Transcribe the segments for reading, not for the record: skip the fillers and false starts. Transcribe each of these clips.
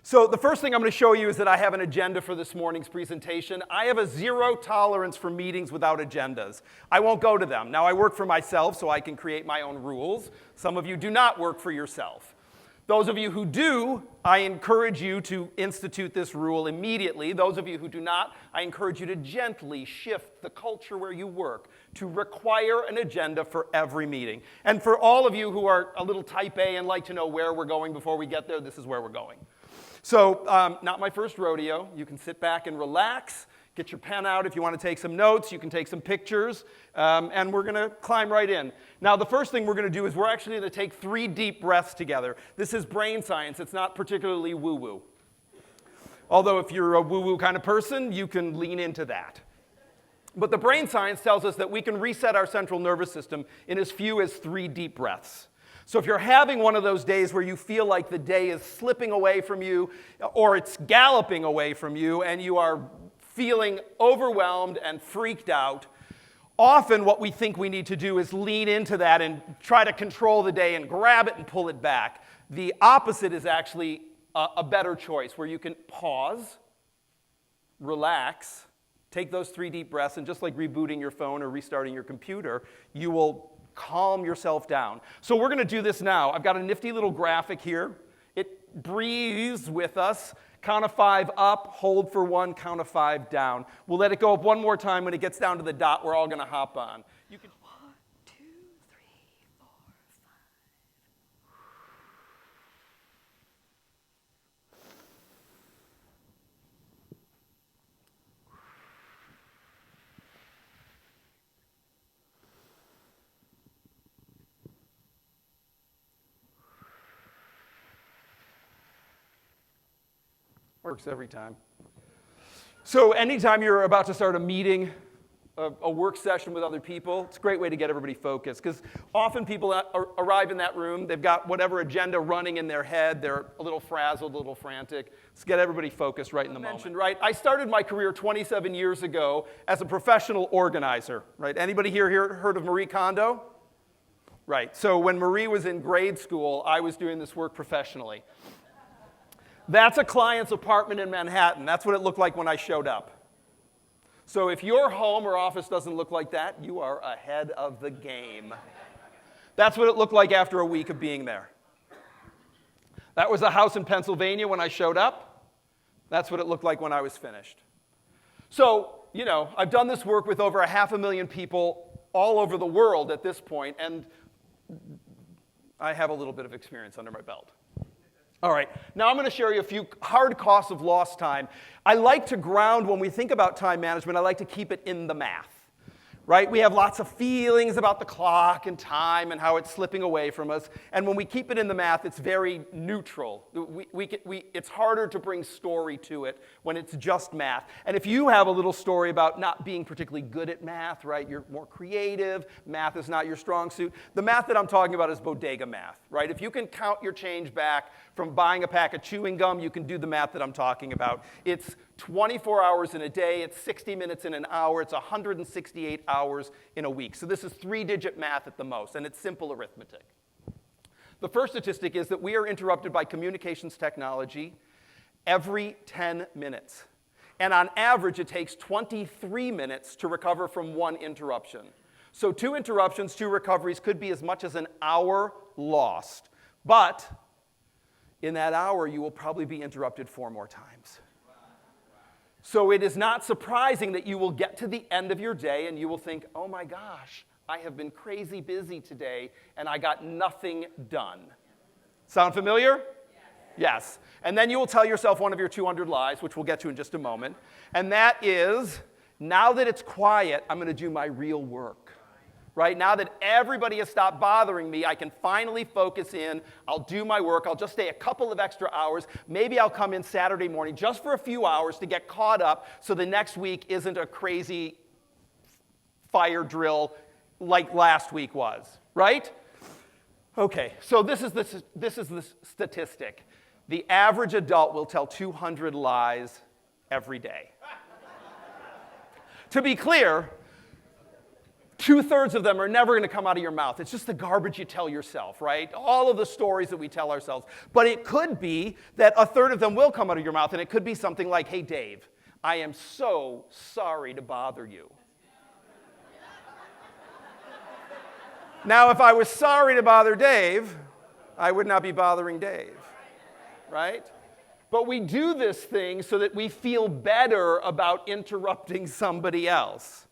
So the first thing I'm going to show you is that I have an agenda for this morning's presentation. I have a zero tolerance for meetings without agendas. I won't go to them. Now, I work for myself, so I can create my own rules. Some of you do not work for yourself. Those of you who do, I encourage you to institute this rule immediately. Those of you who do not, I encourage you to gently shift the culture where you work to require an agenda for every meeting. And for all of you who are a little type A and like to know where we're going before we get there, this is where we're going. So, not my first rodeo. You can sit back and relax. Get your pen out if you want to take some notes. You can take some pictures. And we're going to climb right in. Now, the first thing we're going to do is we're actually going to take 3 deep breaths together. This is brain science. It's not particularly woo-woo. Although if you're a woo-woo kind of person, you can lean into that. But the brain science tells us that we can reset our central nervous system in as few as 3 deep breaths. So if you're having one of those days where you feel like the day is slipping away from you or it's galloping away from you and you are feeling overwhelmed and freaked out, often what we think we need to do is lean into that and try to control the day and grab it and pull it back. The opposite is actually a better choice where you can pause, relax, take those 3 deep breaths, and just like rebooting your phone or restarting your computer, you will calm yourself down. So we're going to do this now. I've got a nifty little graphic here. It breathes with us. Count of 5 up, hold for 1, count of 5 down. We'll let it go up one more time. When it gets down to the dot, we're all going to hop on. You can 1, 2, 3, 4, 5. Works every time. So anytime you're about to start a meeting, a work session with other people, it's a great way to get everybody focused. Because often people arrive in that room, they've got whatever agenda running in their head, they're a little frazzled, a little frantic. Let's get everybody focused right in the moment. Right? I started my career 27 years ago as a professional organizer. Right? Anybody here heard of Marie Kondo? Right. So when Marie was in grade school, I was doing this work professionally. That's a client's apartment in Manhattan. That's what it looked like when I showed up. So if your home or office doesn't look like that, you are ahead of the game. That's what it looked like after a week of being there. That was a house in Pennsylvania when I showed up. That's what it looked like when I was finished. So, I've done this work with over 500,000 people all over the world at this point, and I have a little bit of experience under my belt. All right, now I'm going to share you a few hard costs of lost time. I like to ground, when we think about time management, I like to keep it in the math, right? We have lots of feelings about the clock and time and how it's slipping away from us. And when we keep it in the math, it's very neutral. It's harder to bring story to it when it's just math. And if you have a little story about not being particularly good at math, right? You're more creative, math is not your strong suit. The math that I'm talking about is bodega math, right? If you can count your change back from buying a pack of chewing gum, you can do the math that I'm talking about. It's 24 hours in a day, it's 60 minutes in an hour, it's 168 hours in a week. So this is 3-digit math at the most, and it's simple arithmetic. The first statistic is that we are interrupted by communications technology every 10 minutes. And on average, it takes 23 minutes to recover from 1 interruption. So 2 interruptions, 2 recoveries could be as much as an hour lost. But in that hour, you will probably be interrupted 4 more times. So it is not surprising that you will get to the end of your day and you will think, oh my gosh, I have been crazy busy today and I got nothing done. Sound familiar? Yes. And then you will tell yourself one of your 200 lies, which we'll get to in just a moment. And that is, now that it's quiet, I'm going to do my real work. Right? Now that everybody has stopped bothering me, I can finally focus in. I'll do my work. I'll just stay a couple of extra hours. Maybe I'll come in Saturday morning just for a few hours to get caught up so the next week isn't a crazy fire drill like last week was. Right? Okay, so this is the statistic. The average adult will tell 200 lies every day. To be clear, 2/3 of them are never going to come out of your mouth. It's just the garbage you tell yourself, right? All of the stories that we tell ourselves. But it could be that 1/3 of them will come out of your mouth, and it could be something like, hey, Dave, I am so sorry to bother you. Now, if I was sorry to bother Dave, I would not be bothering Dave, right? But we do this thing so that we feel better about interrupting somebody else.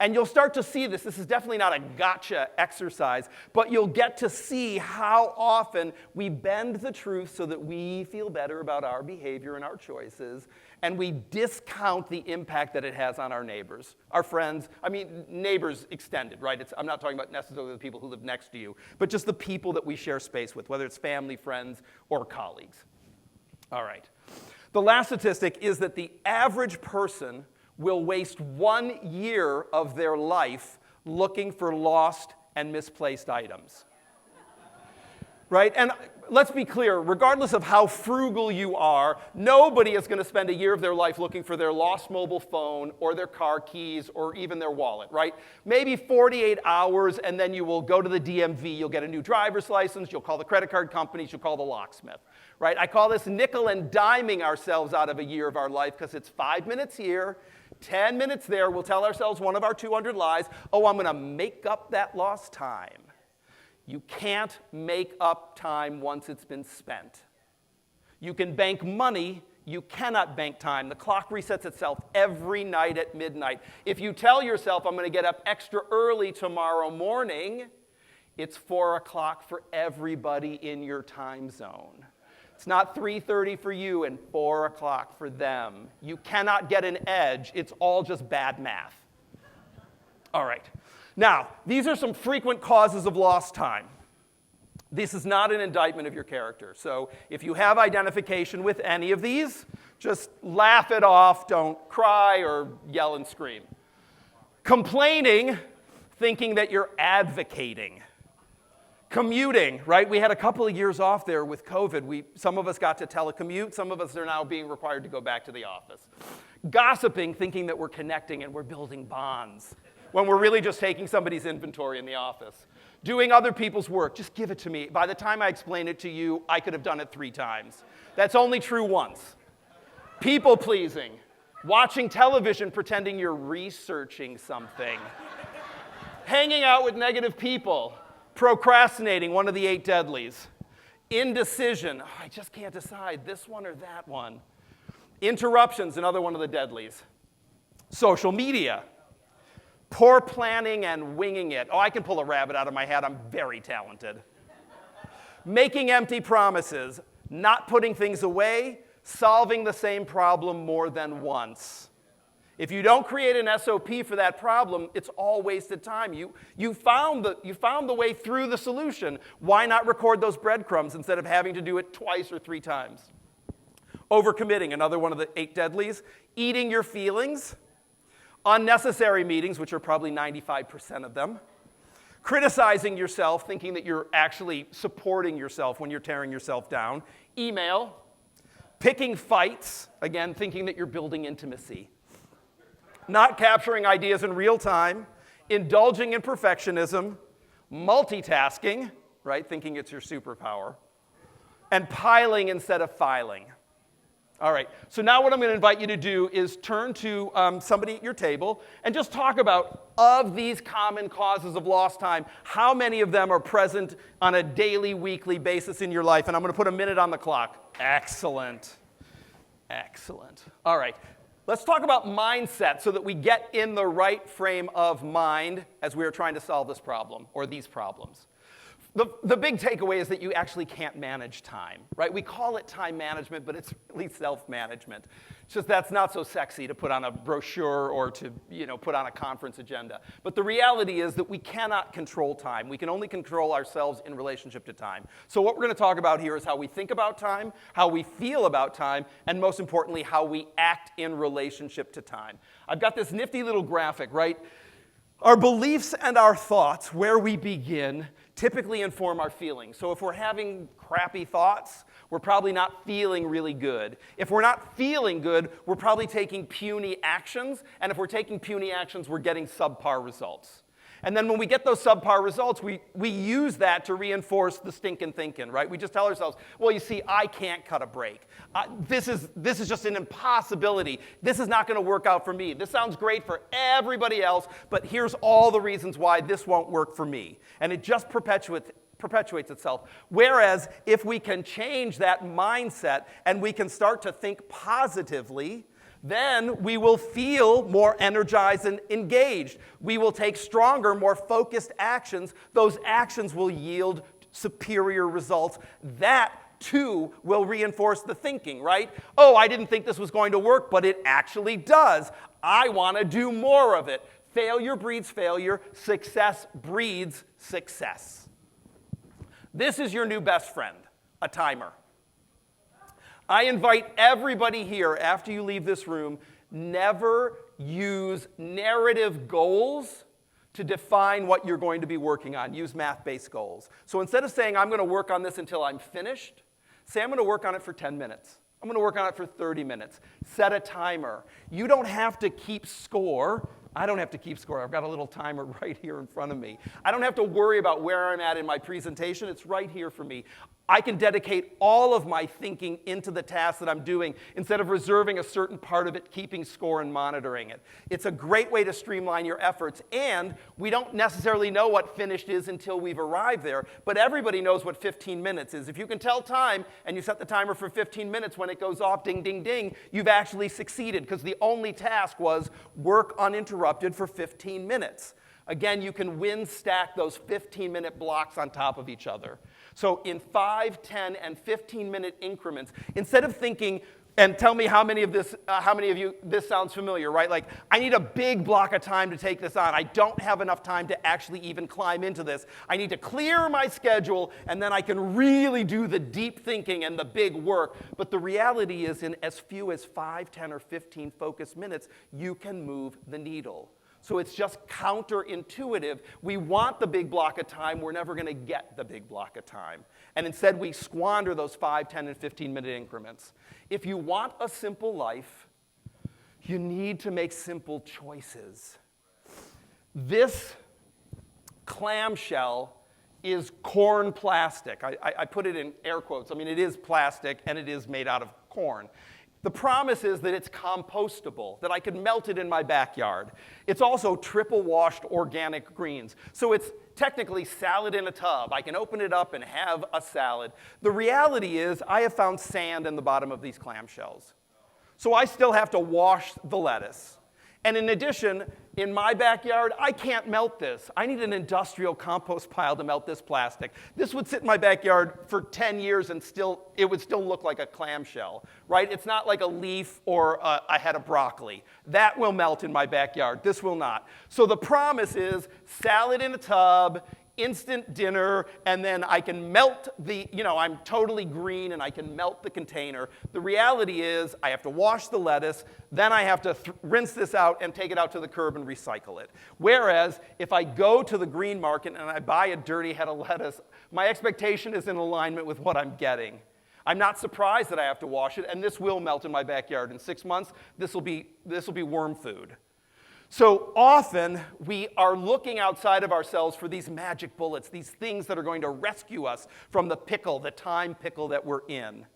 And you'll start to see this. This is definitely not a gotcha exercise, but you'll get to see how often we bend the truth so that we feel better about our behavior and our choices, and we discount the impact that it has on our neighbors, our friends, neighbors extended, right? I'm not talking about necessarily the people who live next to you, but just the people that we share space with, whether it's family, friends, or colleagues. All right. The last statistic is that the average person will waste 1 year of their life looking for lost and misplaced items. Right? And let's be clear, regardless of how frugal you are, nobody is going to spend a year of their life looking for their lost mobile phone or their car keys or even their wallet, right? Maybe 48 hours, and then you will go to the DMV, you'll get a new driver's license, you'll call the credit card companies, you'll call the locksmith, right? I call this nickel and diming ourselves out of a year of our life because it's 5 minutes here, 10 minutes there. We'll tell ourselves one of our 200 lies. Oh, I'm going to make up that lost time. You can't make up time once it's been spent. You can bank money. You cannot bank time. The clock resets itself every night at midnight. If you tell yourself, I'm going to get up extra early tomorrow morning, it's 4 o'clock for everybody in your time zone. It's not 3:30 for you and 4 o'clock for them. You cannot get an edge. It's all just bad math. All right. Now, these are some frequent causes of lost time. This is not an indictment of your character. So if you have identification with any of these, just laugh it off. Don't cry or yell and scream. Complaining, thinking that you're advocating. Commuting, right? We had a couple of years off there with COVID. Some of us got to telecommute. Some of us are now being required to go back to the office. Gossiping, thinking that we're connecting and we're building bonds, when we're really just taking somebody's inventory in the office. Doing other people's work, just give it to me. By the time I explain it to you, I could have done it 3 times. That's only true once. People pleasing, watching television pretending you're researching something. Hanging out with negative people. Procrastinating, one of the 8 deadlies. Indecision, I just can't decide this one or that one. Interruptions, another one of the deadlies. Social media. Poor planning and winging it. Oh, I can pull a rabbit out of my hat. I'm very talented. Making empty promises. Not putting things away. Solving the same problem more than once. If you don't create an SOP for that problem, it's all wasted time. You found the way through the solution. Why not record those breadcrumbs instead of having to do it twice or 3 times? Overcommitting, another one of the 8 deadlies. Eating your feelings. Unnecessary meetings, which are probably 95% of them. Criticizing yourself, thinking that you're actually supporting yourself when you're tearing yourself down. Email. Picking fights, again, thinking that you're building intimacy. Not capturing ideas in real time, indulging in perfectionism, multitasking, right, thinking it's your superpower, and piling instead of filing. All right, so now what I'm going to invite you to do is turn to somebody at your table and just talk about, of these common causes of lost time, how many of them are present on a daily, weekly basis in your life? And I'm going to put a minute on the clock. Excellent. Excellent. All right. Let's talk about mindset so that we get in the right frame of mind as we are trying to solve this problem or these problems. The big takeaway is that you actually can't manage time, right? We call it time management, but it's really self-management. It's just that's not so sexy to put on a brochure or to, put on a conference agenda. But the reality is that we cannot control time. We can only control ourselves in relationship to time. So what we're going to talk about here is how we think about time, how we feel about time, and most importantly, how we act in relationship to time. I've got this nifty little graphic, right? Our beliefs and our thoughts, where we begin, typically inform our feelings. So if we're having crappy thoughts, we're probably not feeling really good. If we're not feeling good, we're probably taking puny actions. And if we're taking puny actions, we're getting subpar results. And then when we get those subpar results, we use that to reinforce the stinking thinking, right? We just tell ourselves, well, you see, I can't cut a break. This is just an impossibility. This is not going to work out for me. This sounds great for everybody else, but here's all the reasons why this won't work for me. And it just perpetuates itself. Whereas if we can change that mindset and we can start to think positively, then we will feel more energized and engaged. We will take stronger, more focused actions. Those actions will yield superior results. That, too, will reinforce the thinking, right? Oh, I didn't think this was going to work, but it actually does. I want to do more of it. Failure breeds failure. Success breeds success. This is your new best friend, a timer. I invite everybody here, after you leave this room, never use narrative goals to define what you're going to be working on. Use math-based goals. So instead of saying, I'm going to work on this until I'm finished, say, I'm going to work on it for 10 minutes. I'm going to work on it for 30 minutes. Set a timer. You don't have to keep score. I don't have to keep score. I've got a little timer right here in front of me. I don't have to worry about where I'm at in my presentation. It's right here for me. I can dedicate all of my thinking into the task that I'm doing instead of reserving a certain part of it, keeping score and monitoring it. It's a great way to streamline your efforts, and we don't necessarily know what finished is until we've arrived there, but everybody knows what 15 minutes is. If you can tell time and you set the timer for 15 minutes, when it goes off, ding, ding, ding, you've actually succeeded because the only task was work uninterrupted for 15 minutes. Again, you can stack those 15-minute blocks on top of each other. So in 5, 10, and 15-minute increments, instead of thinking, and tell me how many of you this sounds familiar, right? Like, I need a big block of time to take this on. I don't have enough time to actually even climb into this. I need to clear my schedule, and then I can really do the deep thinking and the big work. But the reality is, in as few as 5, 10, or 15 focused minutes, you can move the needle. So it's just counterintuitive. We want the big block of time. We're never going to get the big block of time. And instead, we squander those 5, 10, and 15-minute increments. If you want a simple life, you need to make simple choices. This clamshell is corn plastic. I put it in air quotes. I mean, it is plastic, and it is made out of corn. The promise is that it's compostable, that I can melt it in my backyard. It's also triple-washed organic greens. So it's technically salad in a tub. I can open it up and have a salad. The reality is I have found sand in the bottom of these clamshells. So I still have to wash the lettuce. And in addition, in my backyard, I can't melt this. I need an industrial compost pile to melt this plastic. This would sit in my backyard for 10 years and it would still look like a clamshell, right? It's not like a leaf or a head of broccoli. That will melt in my backyard. This will not. So the promise is salad in a tub, instant dinner, and then I can melt I'm totally green and I can melt the container. The reality is I have to wash the lettuce, then I have to rinse this out and take it out to the curb and recycle it. Whereas if I go to the green market and I buy a dirty head of lettuce, my expectation is in alignment with what I'm getting. I'm not surprised that I have to wash it, and this will melt in my backyard. In 6 months, this will be worm food. So often, we are looking outside of ourselves for these magic bullets, these things that are going to rescue us from the pickle, the time pickle that we're in.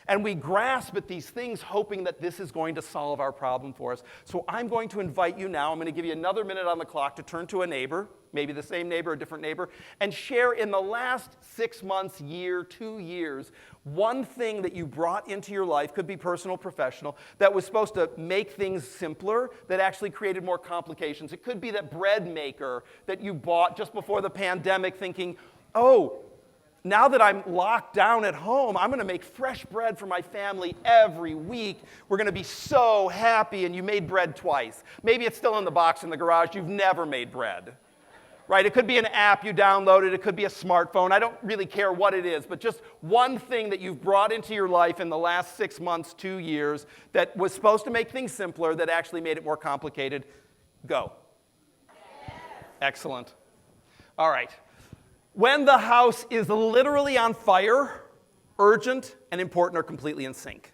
And we grasp at these things hoping that this is going to solve our problem for us. So I'm going to invite you now, I'm going to give you another minute on the clock to turn to a neighbor, maybe the same neighbor, a different neighbor, and share in the last 6 months, year, 2 years, one thing that you brought into your life, could be personal, professional, that was supposed to make things simpler, that actually created more complications. It could be that bread maker that you bought just before the pandemic thinking, oh, now that I'm locked down at home, I'm going to make fresh bread for my family every week. We're going to be so happy, and you made bread twice. Maybe it's still in the box in the garage. You've never made bread. Right? It could be an app you downloaded. It could be a smartphone. I don't really care what it is, but just one thing that you've brought into your life in the last 6 months, 2 years, that was supposed to make things simpler, that actually made it more complicated. Go. Yes. Excellent. All right. When the house is literally on fire, urgent and important are completely in sync.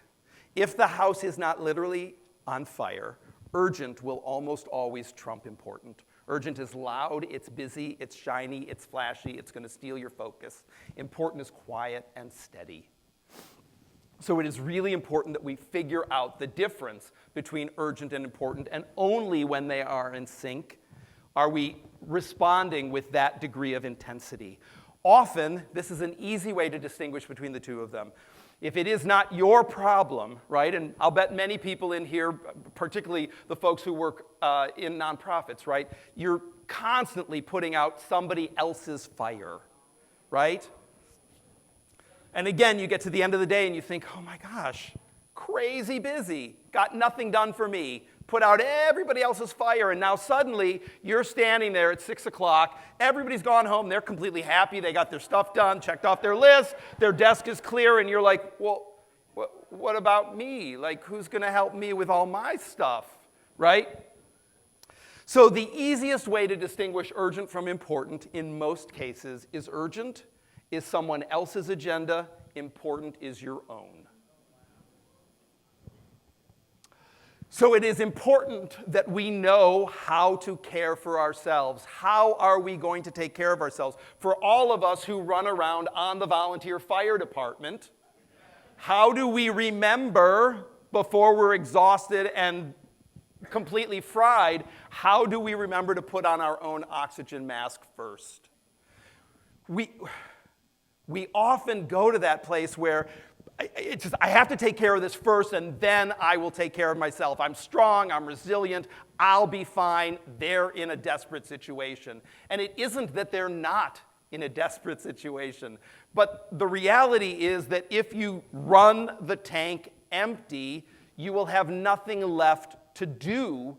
If the house is not literally on fire, urgent will almost always trump important. Urgent is loud, it's busy, it's shiny, it's flashy, it's going to steal your focus. Important is quiet and steady. So it is really important that we figure out the difference between urgent and important, and only when they are in sync are we responding with that degree of intensity. Often, this is an easy way to distinguish between the two of them. If it is not your problem, right, and I'll bet many people in here, particularly the folks who work in nonprofits, right, you're constantly putting out somebody else's fire, right? And again, you get to the end of the day and you think, oh my gosh, crazy busy, got nothing done for me, put out everybody else's fire, and now suddenly you're standing there at 6 o'clock, everybody's gone home, they're completely happy, they got their stuff done, checked off their list, their desk is clear, and you're like, well, what about me? Like, who's going to help me with all my stuff, right? So the easiest way to distinguish urgent from important in most cases is urgent is someone else's agenda, important is your own. So it is important that we know how to care for ourselves. How are we going to take care of ourselves? For all of us who run around on the volunteer fire department, how do we remember before we're exhausted and completely fried, how do we remember to put on our own oxygen mask first? We often go to that place where I have to take care of this first, and then I will take care of myself. I'm strong, I'm resilient, I'll be fine. They're in a desperate situation. And it isn't that they're not in a desperate situation, but the reality is that if you run the tank empty, you will have nothing left to do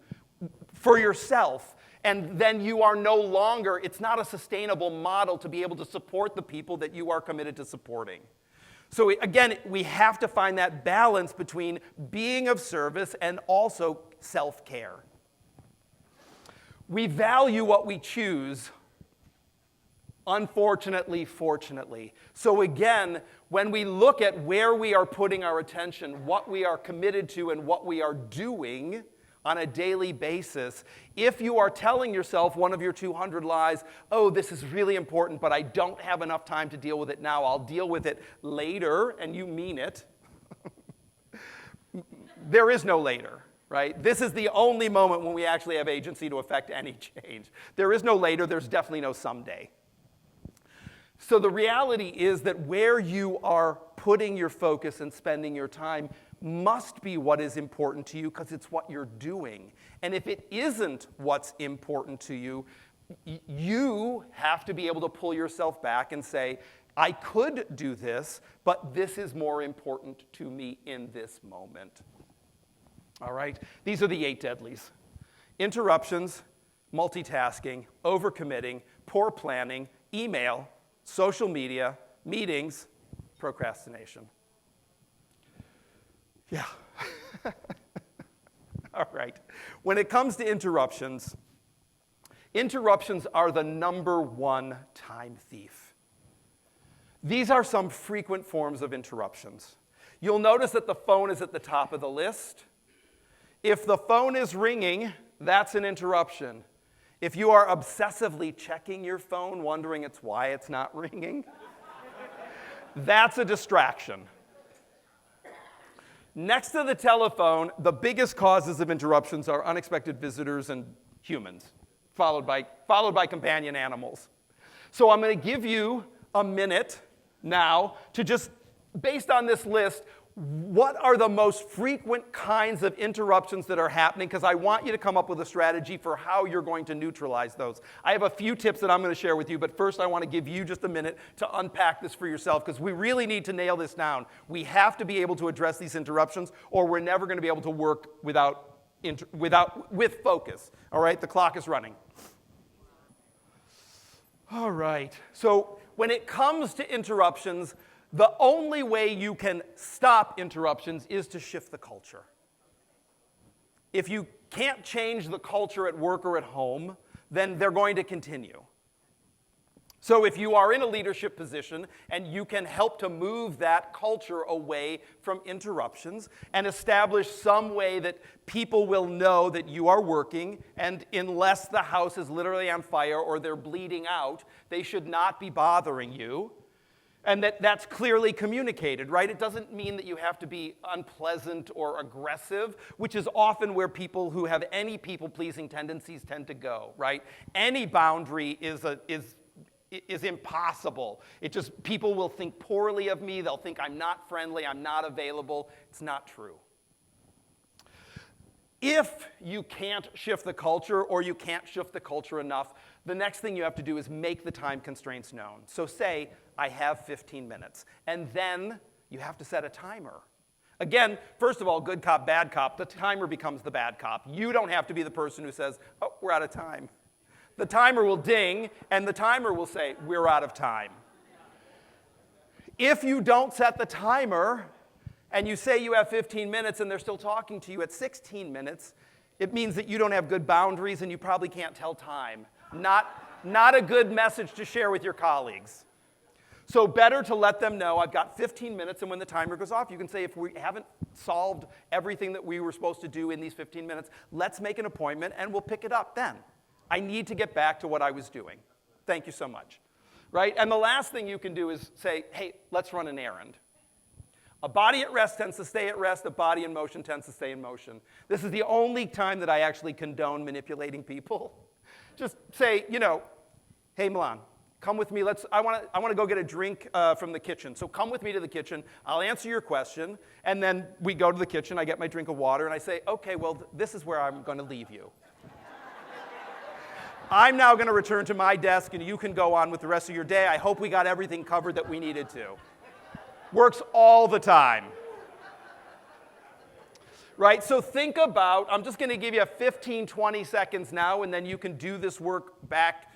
for yourself. And then you are no longer, it's not a sustainable model to be able to support the people that you are committed to supporting. So again, we have to find that balance between being of service and also self-care. We value what we choose, unfortunately, fortunately. So again, when we look at where we are putting our attention, what we are committed to, and what we are doing on a daily basis, if you are telling yourself one of your 200 lies, oh, this is really important, but I don't have enough time to deal with it now, I'll deal with it later, and you mean it, there is no later, right? This is the only moment when we actually have agency to affect any change. There is no later, there's definitely no someday. So the reality is that where you are putting your focus and spending your time must be what is important to you because it's what you're doing. And if it isn't what's important to you, you have to be able to pull yourself back and say, I could do this, but this is more important to me in this moment. All right? These are the 8 deadlies. Interruptions, multitasking, overcommitting, poor planning, email, social media, meetings, procrastination. Yeah. All right. When it comes to interruptions, interruptions are the #1 time thief. These are some frequent forms of interruptions. You'll notice that the phone is at the top of the list. If the phone is ringing, that's an interruption. If you are obsessively checking your phone, wondering why it's not ringing, that's a distraction. Next to the telephone, the biggest causes of interruptions are unexpected visitors and humans, followed by companion animals. So I'm going to give you a minute now to just, based on this list, what are the most frequent kinds of interruptions that are happening? Because I want you to come up with a strategy for how you're going to neutralize those. I have a few tips that I'm going to share with you, but first I want to give you just a minute to unpack this for yourself, because we really need to nail this down. We have to be able to address these interruptions, or we're never going to be able to work with focus. All right, the clock is running. All right, so when it comes to interruptions, the only way you can stop interruptions is to shift the culture. If you can't change the culture at work or at home, then they're going to continue. So if you are in a leadership position and you can help to move that culture away from interruptions and establish some way that people will know that you are working, and unless the house is literally on fire or they're bleeding out, they should not be bothering you, and that's clearly communicated, right? It doesn't mean that you have to be unpleasant or aggressive, which is often where people who have any people-pleasing tendencies tend to go, right? Any boundary is impossible. It just, people will think poorly of me. They'll think I'm not friendly, I'm not available. It's not true. If you can't shift the culture or you can't shift the culture enough, the next thing you have to do is make the time constraints known. So say, I have 15 minutes, and then you have to set a timer. Again, first of all, good cop, bad cop, the timer becomes the bad cop. You don't have to be the person who says, oh, we're out of time. The timer will ding, and the timer will say, we're out of time. If you don't set the timer, and you say you have 15 minutes and they're still talking to you at 16 minutes, it means that you don't have good boundaries and you probably can't tell time. Not a good message to share with your colleagues. So better to let them know, I've got 15 minutes, and when the timer goes off, you can say, if we haven't solved everything that we were supposed to do in these 15 minutes, let's make an appointment and we'll pick it up then. I need to get back to what I was doing. Thank you so much. Right? And the last thing you can do is say, hey, let's run an errand. A body at rest tends to stay at rest. A body in motion tends to stay in motion. This is the only time that I actually condone manipulating people. Just say, hey, Mellen, come with me. I want to go get a drink from the kitchen. So come with me to the kitchen. I'll answer your question. And then we go to the kitchen. I get my drink of water. And I say, OK, well, this is where I'm going to leave you. I'm now going to return to my desk, and you can go on with the rest of your day. I hope we got everything covered that we needed to. Works all the time. Right? So think about, I'm just going to give you 15, 20 seconds now, and then you can do this work back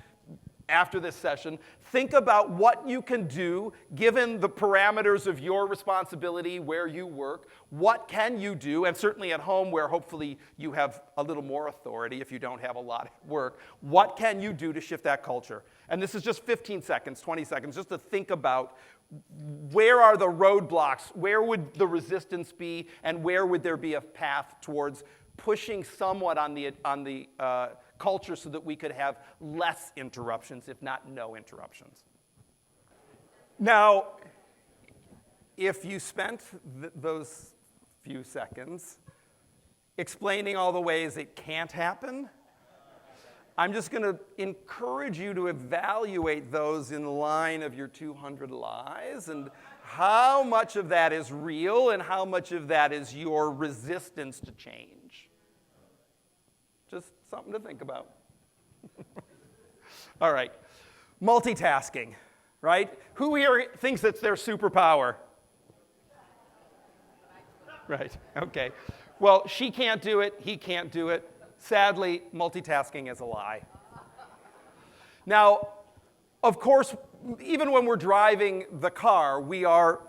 after this session. Think about what you can do given the parameters of your responsibility where you work. What can you do? And certainly at home, where hopefully you have a little more authority if you don't have a lot of work. What can you do to shift that culture? And this is just 15 seconds, 20 seconds, just to think about where are the roadblocks, where would the resistance be, and where would there be a path towards pushing somewhat on the culture so that we could have less interruptions, if not no interruptions. Now, if you spent those few seconds explaining all the ways it can't happen, I'm just going to encourage you to evaluate those in line of your 200 lies and how much of that is real and how much of that is your resistance to change. Just something to think about. All right. Multitasking, right? Who here thinks it's their superpower? Right, okay. Well, she can't do it, he can't do it. Sadly, multitasking is a lie. Now, of course, even when we're driving the car, we are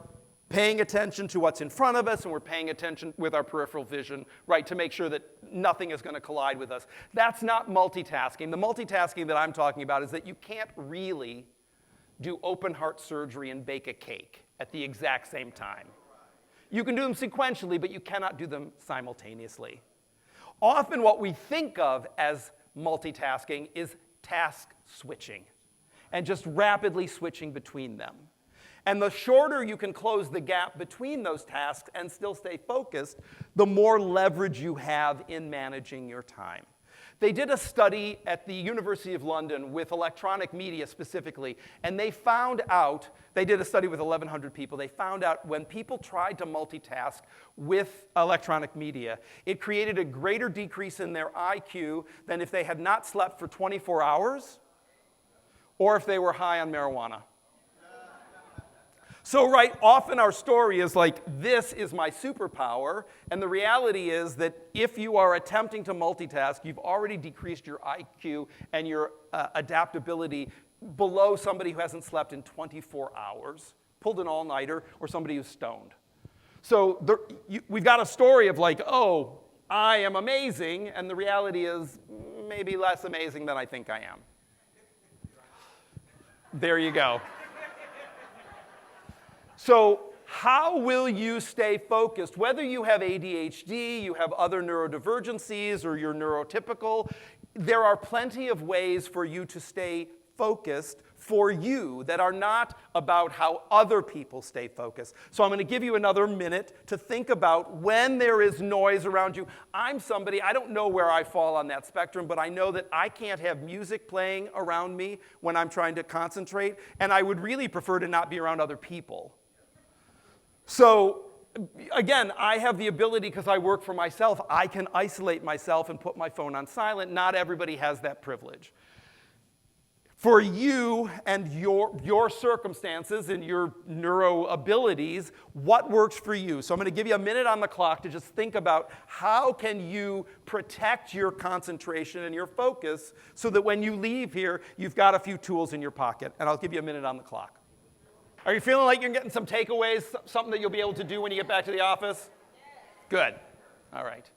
paying attention to what's in front of us, and we're paying attention with our peripheral vision, right, to make sure that nothing is going to collide with us. That's not multitasking. The multitasking that I'm talking about is that you can't really do open heart surgery and bake a cake at the exact same time. You can do them sequentially, but you cannot do them simultaneously. Often what we think of as multitasking is task switching and just rapidly switching between them. And the shorter you can close the gap between those tasks and still stay focused, the more leverage you have in managing your time. They did a study at the University of London with electronic media specifically, and they found out, they did a study with 1,100 people, they found out when people tried to multitask with electronic media, it created a greater decrease in their IQ than if they had not slept for 24 hours or if they were high on marijuana. So, right, often our story is like, this is my superpower, and the reality is that if you are attempting to multitask, you've already decreased your IQ and your adaptability below somebody who hasn't slept in 24 hours, pulled an all-nighter, or somebody who's stoned. So we've got a story of like, oh, I am amazing, and the reality is maybe less amazing than I think I am. There you go. So how will you stay focused? Whether you have ADHD, you have other neurodivergencies, or you're neurotypical, there are plenty of ways for you to stay focused for you that are not about how other people stay focused. So I'm going to give you another minute to think about when there is noise around you. I'm somebody, I don't know where I fall on that spectrum, but I know that I can't have music playing around me when I'm trying to concentrate, and I would really prefer to not be around other people. So again, I have the ability, because I work for myself, I can isolate myself and put my phone on silent. Not everybody has that privilege. For you and your circumstances and your neuro abilities, what works for you? So I'm going to give you a minute on the clock to just think about how can you protect your concentration and your focus so that when you leave here, you've got a few tools in your pocket. And I'll give you a minute on the clock. Are you feeling like you're getting some takeaways, something that you'll be able to do when you get back to the office? Good. All right.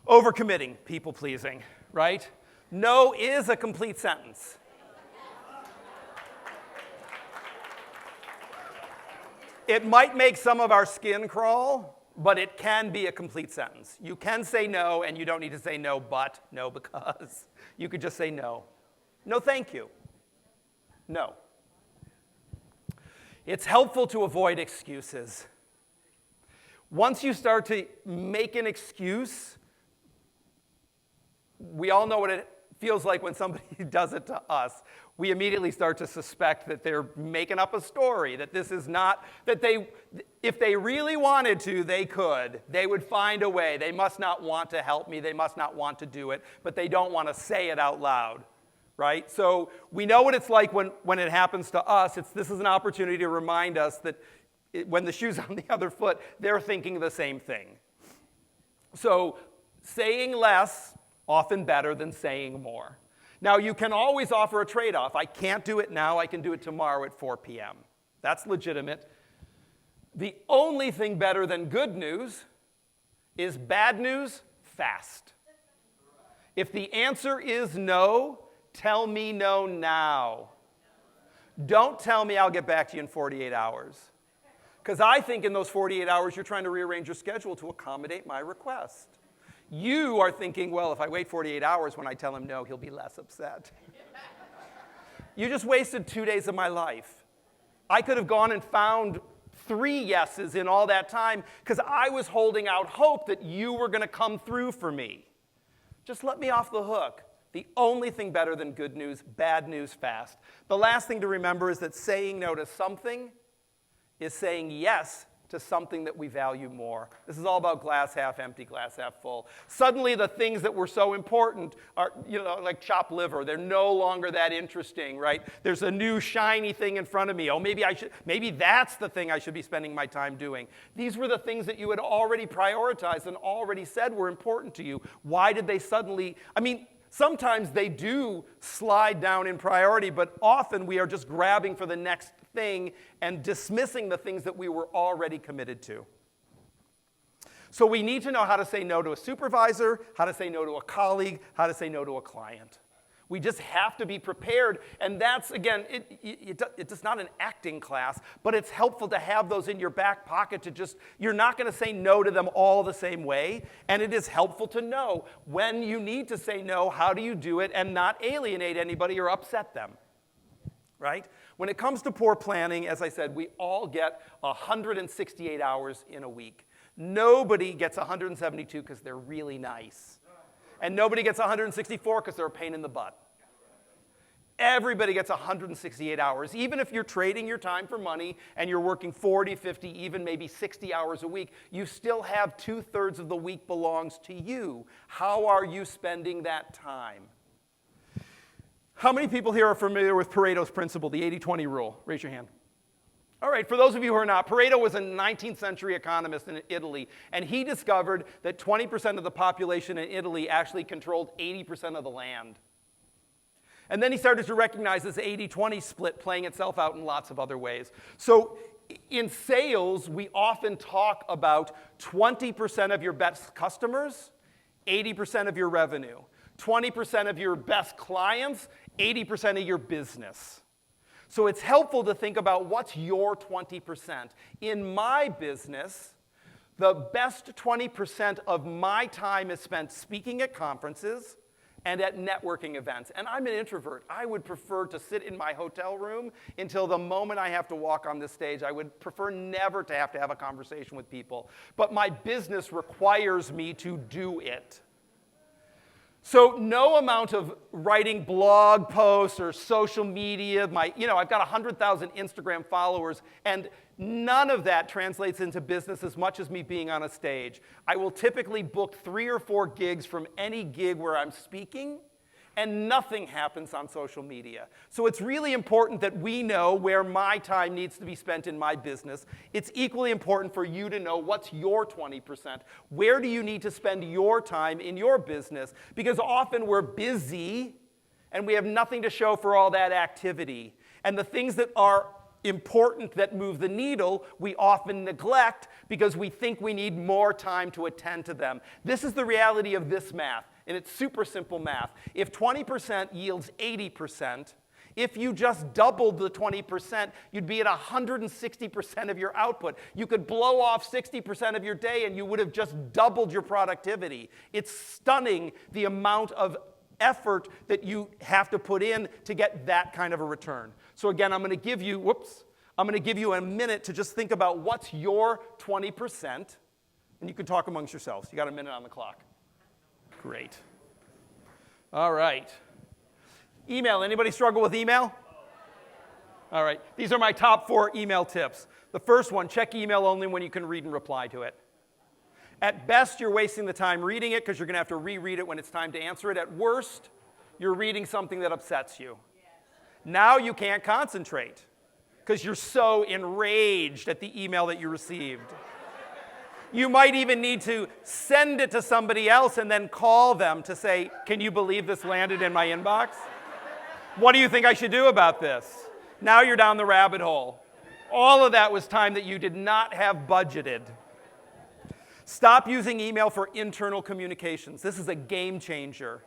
Overcommitting, people pleasing, right? No is a complete sentence. It might make some of our skin crawl, but it can be a complete sentence. You can say no, and you don't need to say no, but, no, because. You could just say no. No, thank you. No. It's helpful to avoid excuses. Once you start to make an excuse, we all know what it feels like when somebody does it to us. We immediately start to suspect that they're making up a story, that this is not, that if they really wanted to, they could. They would find a way. They must not want to help me. They must not want to do it, but they don't want to say it out loud. Right? So we know what it's like when it happens to us. This is an opportunity to remind us that when the shoe's on the other foot, they're thinking the same thing. So saying less, often better than saying more. Now, you can always offer a trade-off. I can't do it now. I can do it tomorrow at 4 p.m. That's legitimate. The only thing better than good news is bad news fast. If the answer is no, tell me no now. Don't tell me I'll get back to you in 48 hours. Because I think in those 48 hours, you're trying to rearrange your schedule to accommodate my request. You are thinking, well, if I wait 48 hours, when I tell him no, he'll be less upset. You just wasted 2 days of my life. I could have gone and found 3 yeses in all that time because I was holding out hope that you were going to come through for me. Just let me off the hook. The only thing better than good news, bad news fast. The last thing to remember is that saying no to something is saying yes to something that we value more. This is all about glass half empty, glass half full. Suddenly the things that were so important are, like chopped liver, they're no longer that interesting, right? There's a new shiny thing in front of me. Oh, maybe that's the thing I should be spending my time doing. These were the things that you had already prioritized and already said were important to you. Why did they suddenly, sometimes they do slide down in priority, but often we are just grabbing for the next thing and dismissing the things that we were already committed to. So we need to know how to say no to a supervisor, how to say no to a colleague, how to say no to a client. We just have to be prepared, and that's, again, it's not an acting class, but it's helpful to have those in your back pocket you're not going to say no to them all the same way, and it is helpful to know when you need to say no, how do you do it, and not alienate anybody or upset them, right? When it comes to poor planning, as I said, we all get 168 hours in a week. Nobody gets 172 because they're really nice. And nobody gets 164 because they're a pain in the butt. Everybody gets 168 hours. Even if you're trading your time for money and you're working 40, 50, even maybe 60 hours a week, you still have 2/3 of the week belongs to you. How are you spending that time? How many people here are familiar with Pareto's principle, the 80-20 rule? Raise your hand. All right, for those of you who are not, Pareto was a 19th century economist in Italy, and he discovered that 20% of the population in Italy actually controlled 80% of the land. And then he started to recognize this 80-20 split playing itself out in lots of other ways. So in sales, we often talk about 20% of your best customers, 80% of your revenue. 20% of your best clients, 80% of your business. So it's helpful to think about what's your 20%. In my business, the best 20% of my time is spent speaking at conferences and at networking events. And I'm an introvert. I would prefer to sit in my hotel room until the moment I have to walk on this stage. I would prefer never to have a conversation with people. But my business requires me to do it. So no amount of writing blog posts or social media, I've got 100,000 Instagram followers, and none of that translates into business as much as me being on a stage. I will typically book 3 or 4 gigs from any gig where I'm speaking, and nothing happens on social media. So it's really important that we know where my time needs to be spent in my business. It's equally important for you to know what's your 20%. Where do you need to spend your time in your business? Because often we're busy and we have nothing to show for all that activity. And the things that are important that move the needle, we often neglect because we think we need more time to attend to them. This is the reality of this math. And it's super simple math. If 20% yields 80%, if you just doubled the 20%, you'd be at 160% of your output. You could blow off 60% of your day and you would have just doubled your productivity. It's stunning the amount of effort that you have to put in to get that kind of a return. So again, I'm going to give you a minute to just think about what's your 20%, and you can talk amongst yourselves. You got a minute on the clock. Great. All right. Email. Anybody struggle with email? All right. These are my top 4 email tips. The first one, check email only when you can read and reply to it. At best, you're wasting the time reading it because you're going to have to reread it when it's time to answer it. At worst, you're reading something that upsets you. Now you can't concentrate because you're so enraged at the email that you received. You might even need to send it to somebody else and then call them to say, can you believe this landed in my inbox? What do you think I should do about this? Now you're down the rabbit hole. All of that was time that you did not have budgeted. Stop using email for internal communications. This is a game changer.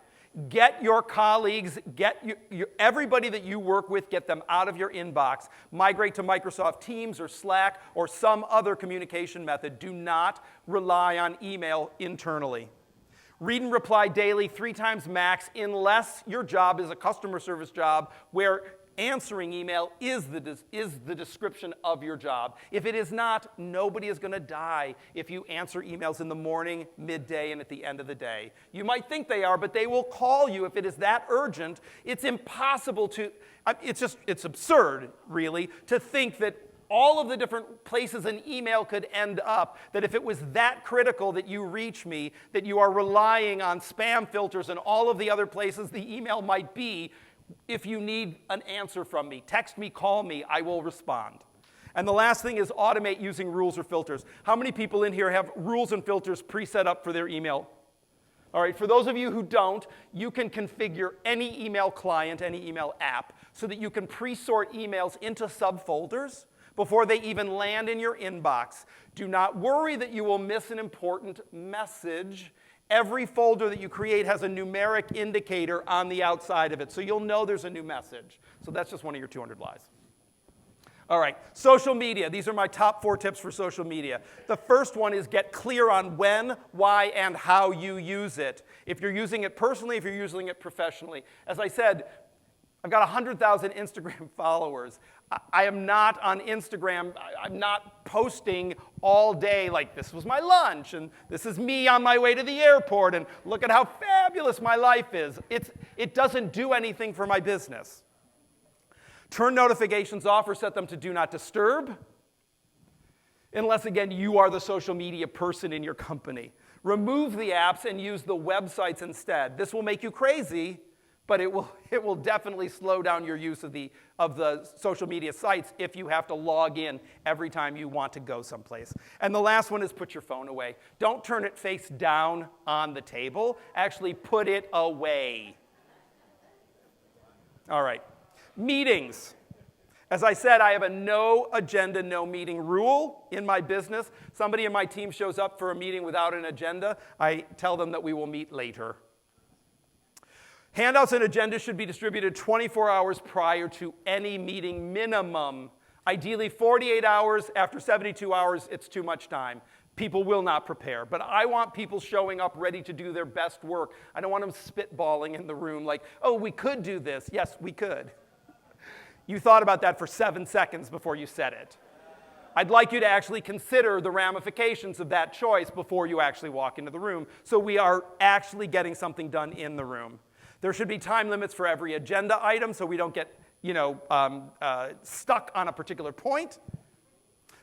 Get your colleagues, everybody that you work with, get them out of your inbox. Migrate to Microsoft Teams or Slack or some other communication method. Do not rely on email internally. Read and reply daily 3 times max unless your job is a customer service job where answering email is the description of your job. If it is not, nobody is going to die if you answer emails in the morning, midday, and at the end of the day. You might think they are, but they will call you if it is that urgent. It's impossible to, it's absurd, really, to think that all of the different places an email could end up, that if it was that critical that you reach me, that you are relying on spam filters and all of the other places the email might be. If you need an answer from me, text me, call me, I will respond. And the last thing is automate using rules or filters. How many people in here have rules and filters preset up for their email? All right, for those of you who don't, you can configure any email client, any email app, so that you can pre-sort emails into subfolders before they even land in your inbox. Do not worry that you will miss an important message. Every folder that you create has a numeric indicator on the outside of it, so you'll know there's a new message. So that's just one of your 200 lies. All right, social media. These are my top 4 tips for social media. The first one is get clear on when, why, and how you use it. If you're using it personally, if you're using it professionally. As I said, I've got 100,000 Instagram followers. I am not on Instagram. I'm not posting all day like this was my lunch, and this is me on my way to the airport, and look at how fabulous my life is. It doesn't do anything for my business. Turn notifications off or set them to do not disturb, unless, again, you are the social media person in your company. Remove the apps and use the websites instead. This will make you crazy, but it will definitely slow down your use of the social media sites if you have to log in every time you want to go someplace. And the last one is put your phone away. Don't turn it face down on the table. Actually put it away. All right. Meetings. As I said, I have a no agenda, no meeting rule in my business. Somebody in my team shows up for a meeting without an agenda, I tell them that we will meet later. Handouts and agendas should be distributed 24 hours prior to any meeting minimum. Ideally 48 hours. After 72 hours, it's too much time. People will not prepare. But I want people showing up ready to do their best work. I don't want them spitballing in the room like, oh, we could do this. Yes, we could. You thought about that for 7 seconds before you said it. I'd like you to actually consider the ramifications of that choice before you actually walk into the room, so we are actually getting something done in the room. There should be time limits for every agenda item so we don't get stuck on a particular point.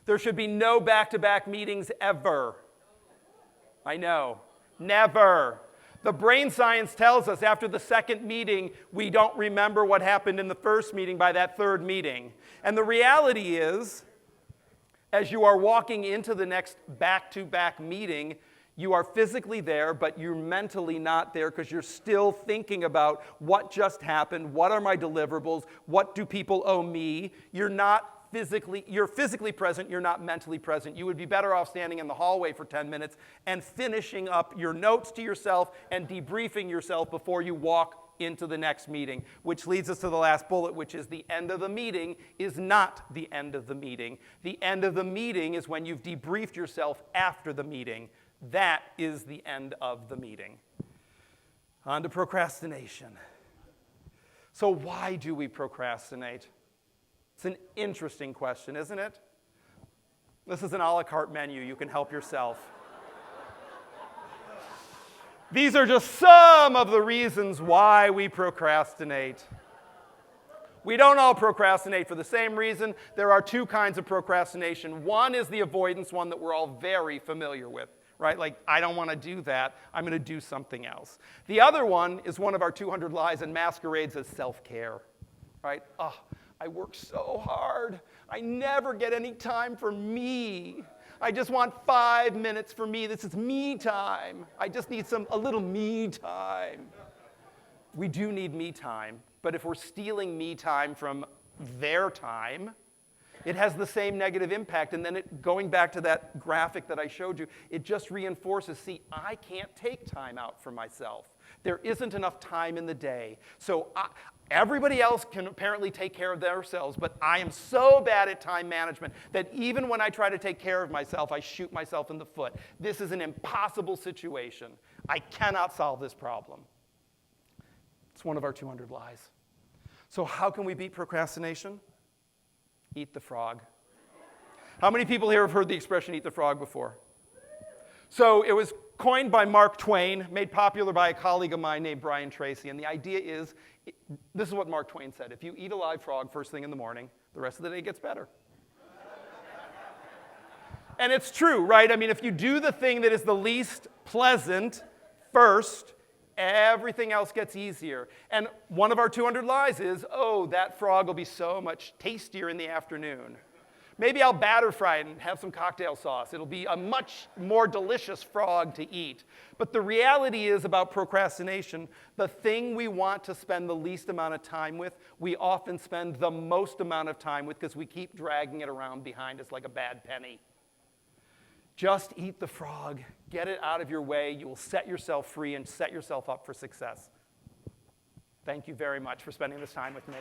There should be no back-to-back meetings ever. I know, never. The brain science tells us after the second meeting, we don't remember what happened in the first meeting by that third meeting. And the reality is, as you are walking into the next back-to-back meeting, you are physically there, but you're mentally not there because you're still thinking about what just happened, what are my deliverables, what do people owe me. You're physically present, you're not mentally present. You would be better off standing in the hallway for 10 minutes and finishing up your notes to yourself and debriefing yourself before you walk into the next meeting, which leads us to the last bullet, which is the end of the meeting is not the end of the meeting. The end of the meeting is when you've debriefed yourself after the meeting. That is the end of the meeting. On to procrastination. So why do we procrastinate? It's an interesting question, isn't it? This is an a la carte menu. You can help yourself. These are just some of the reasons why we procrastinate. We don't all procrastinate for the same reason. There are two kinds of procrastination. One is the avoidance one that we're all very familiar with, right? Like, I don't want to do that. I'm going to do something else. The other one is one of our 200 lies and masquerades as self-care, right? Oh, I work so hard. I never get any time for me. I just want 5 minutes for me. This is me time. I just need a little me time. We do need me time, but if we're stealing me time from their time, it has the same negative impact. And then going back to that graphic that I showed you, it just reinforces, see, I can't take time out for myself. There isn't enough time in the day. So everybody else can apparently take care of themselves, but I am so bad at time management that even when I try to take care of myself, I shoot myself in the foot. This is an impossible situation. I cannot solve this problem. It's one of our 200 lies. So how can we beat procrastination? Eat the frog. How many people here have heard the expression eat the frog before? So it was coined by Mark Twain, made popular by a colleague of mine named Brian Tracy. And the idea is, this is what Mark Twain said: if you eat a live frog first thing in the morning, the rest of the day gets better. And it's true, right? I mean, if you do the thing that is the least pleasant first, everything else gets easier. And one of our 200 lies is, oh, that frog will be so much tastier in the afternoon. Maybe I'll batter fry it and have some cocktail sauce. It'll be a much more delicious frog to eat. But the reality is about procrastination, the thing we want to spend the least amount of time with, we often spend the most amount of time with because we keep dragging it around behind us like a bad penny. Just eat the frog. Get it out of your way. You will set yourself free and set yourself up for success. Thank you very much for spending this time with me.